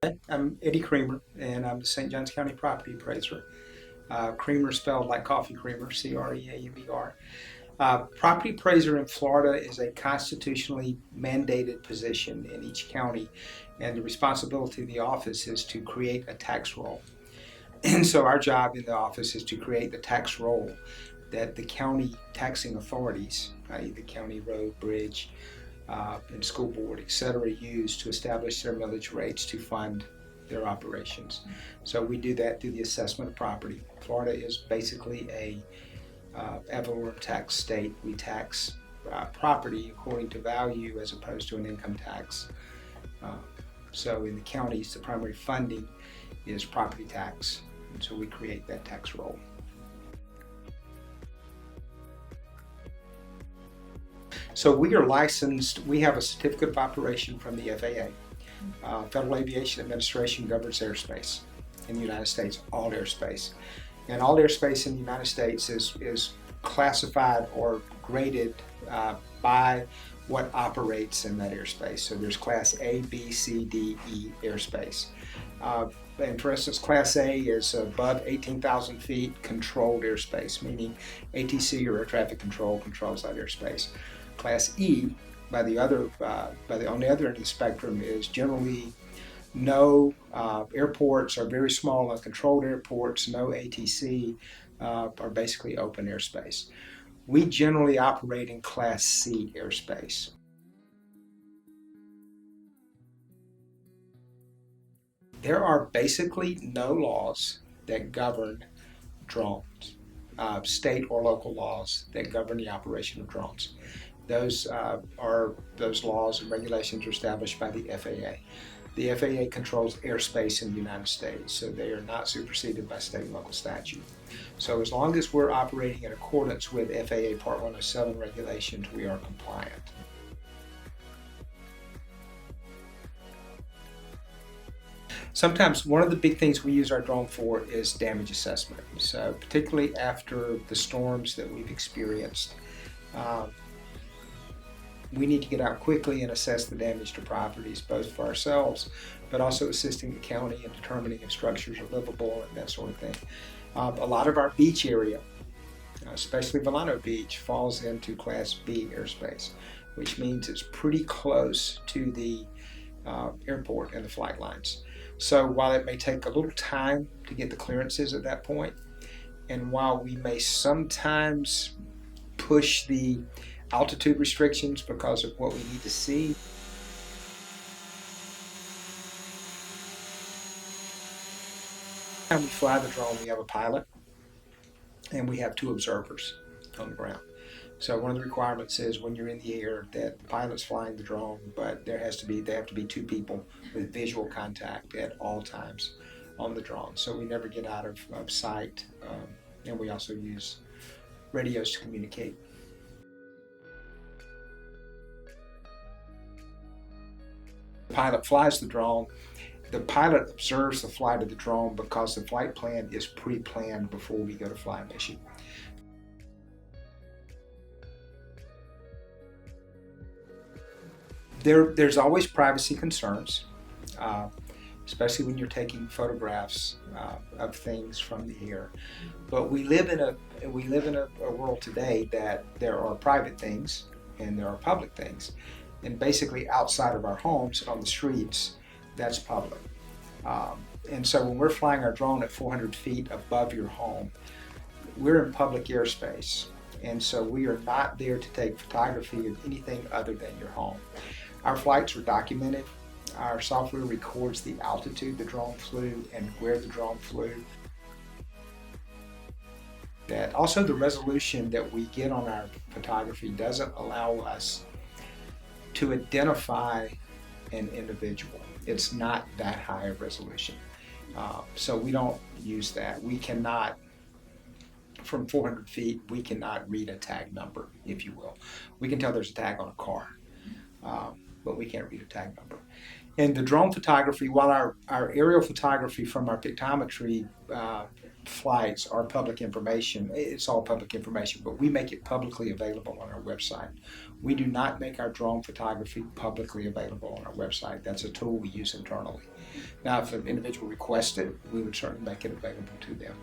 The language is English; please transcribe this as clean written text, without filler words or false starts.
I'm Eddie Creamer, and I'm the St. Johns County Property Appraiser. Creamer spelled like coffee creamer, Creamer. Property appraiser in Florida is a constitutionally mandated position in each county, and the responsibility of the office is to create a tax roll. And so our job in the office is to create the tax roll that the county taxing authorities, i.e. the county road, bridge, and school board, et cetera, use to establish their millage rates to fund their operations. So we do that through the assessment of property. Florida is basically a ad valorem tax state. We tax property according to value as opposed to an income tax. So in the counties, the primary funding is property tax, and so we create that tax roll. So we are licensed, we have a certificate of operation from the FAA. Federal Aviation Administration governs airspace in the United States, all airspace. And all airspace in the United States is classified or graded by what operates in that airspace. So there's Class A, B, C, D, E airspace. And for instance, Class A is above 18,000 feet controlled airspace, meaning ATC or air traffic control controls that airspace. Class E, on the other end of the spectrum, is generally no airports are very small uncontrolled airports, no ATC, are basically open airspace. We generally operate in Class C airspace. There are basically no laws that govern drones, state or local laws that govern the operation of drones. Those laws and regulations are established by the FAA. The FAA controls airspace in the United States, so they are not superseded by state and local statute. So as long as we're operating in accordance with FAA Part 107 regulations, we are compliant. Sometimes one of the big things we use our drone for is damage assessment. So particularly after the storms that we've experienced, we need to get out quickly and assess the damage to properties, both for ourselves, but also assisting the county in determining if structures are livable and that sort of thing. A lot of our beach area, especially Volano Beach, falls into Class B airspace, which means it's pretty close to the airport and the flight lines. So while it may take a little time to get the clearances at that point, and while we may sometimes push the altitude restrictions because of what we need to see, when we fly the drone, we have a pilot and we have 2 observers on the ground. So one of the requirements is when you're in the air that the pilot's flying the drone, but they have to be 2 people with visual contact at all times on the drone. So we never get out of sight, and we also use radios to communicate. The pilot flies the drone. The pilot observes the flight of the drone because the flight plan is pre-planned before we go to fly a mission. There's always privacy concerns, especially when you're taking photographs of things from the air. But we live in a world today that there are private things and there are public things, and basically outside of our homes and on the streets, that's public. And so when we're flying our drone at 400 feet above your home, we're in public airspace. And so we are not there to take photography of anything other than your home. Our flights are documented. Our software records the altitude the drone flew and where the drone flew. That also the resolution that we get on our photography doesn't allow us to identify an individual. It's not that high of resolution. So we don't use that. We cannot, from 400 feet, we cannot read a tag number, if you will. We can tell there's a tag on a car, but we can't read a tag number. And the drone photography, while our aerial photography from our pictometry flights are public information. It's all public information, but we make it publicly available on our website. We do not make our drone photography publicly available on our website. That's a tool we use internally. Now, if an individual requests it, we would certainly make it available to them.